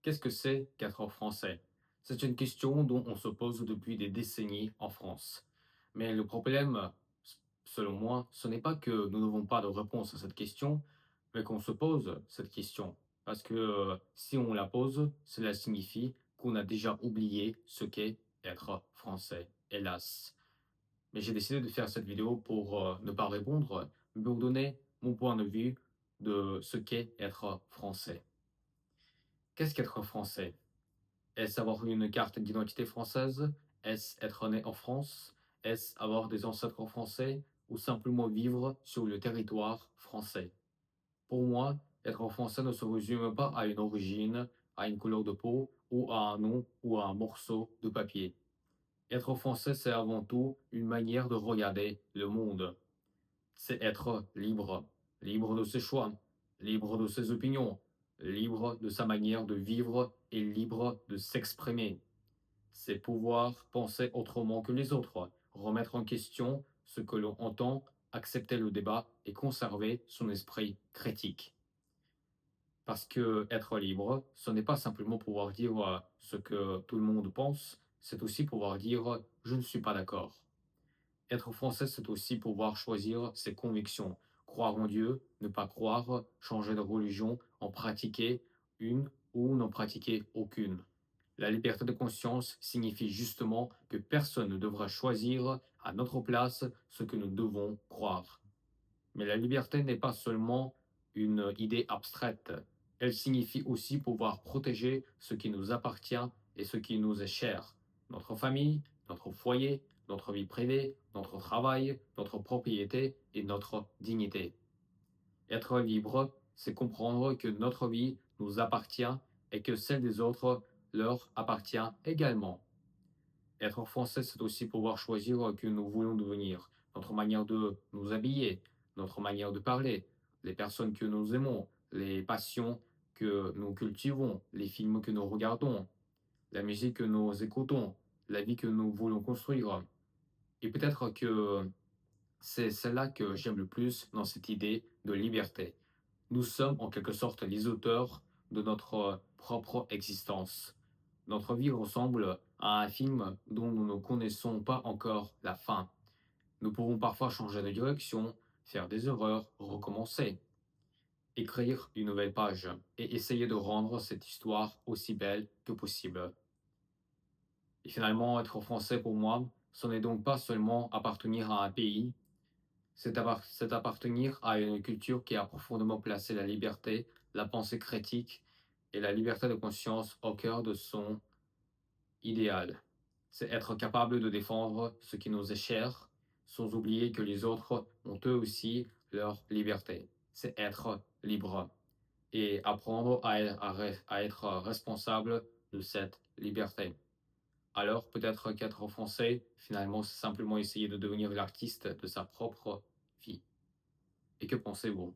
Qu'est-ce que c'est qu'être français? C'est une question dont on se pose depuis des décennies en France. Mais le problème, selon moi, ce n'est pas que nous n'avons pas de réponse à cette question, mais qu'on se pose cette question. Parce que si on la pose, cela signifie qu'on a déjà oublié ce qu'est être français, hélas. Mais j'ai décidé de faire cette vidéo pour ne pas répondre, mais pour donner mon point de vue de ce qu'est être français. Qu'est-ce qu'être français? Est-ce avoir une carte d'identité française? Est-ce être né en France? Est-ce avoir des ancêtres français? Ou simplement vivre sur le territoire français? Pour moi, être français ne se résume pas à une origine, à une couleur de peau, ou à un nom, ou à un morceau de papier. Être français, c'est avant tout une manière de regarder le monde. C'est être libre, libre de ses choix, libre de ses opinions, libre de sa manière de vivre et libre de s'exprimer. C'est pouvoir penser autrement que les autres, remettre en question ce que l'on entend, accepter le débat et conserver son esprit critique. Parce que être libre, ce n'est pas simplement pouvoir dire ce que tout le monde pense, c'est aussi pouvoir dire je ne suis pas d'accord. Être français, c'est aussi pouvoir choisir ses convictions, croire en Dieu, ne pas croire, changer de religion, en pratiquer une ou n'en pratiquer aucune. La liberté de conscience signifie justement que personne ne devra choisir à notre place ce que nous devons croire. Mais la liberté n'est pas seulement une idée abstraite, elle signifie aussi pouvoir protéger ce qui nous appartient et ce qui nous est cher. Notre famille, notre foyer, notre vie privée, notre travail, notre propriété et notre dignité. Être libre, c'est comprendre que notre vie nous appartient et que celle des autres leur appartient également. Être français, c'est aussi pouvoir choisir que nous voulons devenir, notre manière de nous habiller, notre manière de parler, les personnes que nous aimons, les passions que nous cultivons, les films que nous regardons, la musique que nous écoutons, la vie que nous voulons construire. Et peut-être que c'est celle-là que j'aime le plus dans cette idée de liberté. Nous sommes en quelque sorte les auteurs de notre propre existence. Notre vie ressemble à un film dont nous ne connaissons pas encore la fin. Nous pouvons parfois changer de direction, faire des erreurs, recommencer, écrire une nouvelle page et essayer de rendre cette histoire aussi belle que possible. Et finalement, être français pour moi, ce n'est donc pas seulement appartenir à un pays, c'est appartenir à une culture qui a profondément placé la liberté, la pensée critique et la liberté de conscience au cœur de son idéal. C'est être capable de défendre ce qui nous est cher, sans oublier que les autres ont eux aussi leur liberté. C'est être libre et apprendre à être responsable de cette liberté. Alors peut-être qu'être français, finalement, c'est simplement essayer de devenir l'artiste de sa propre vie. Et que pensez-vous?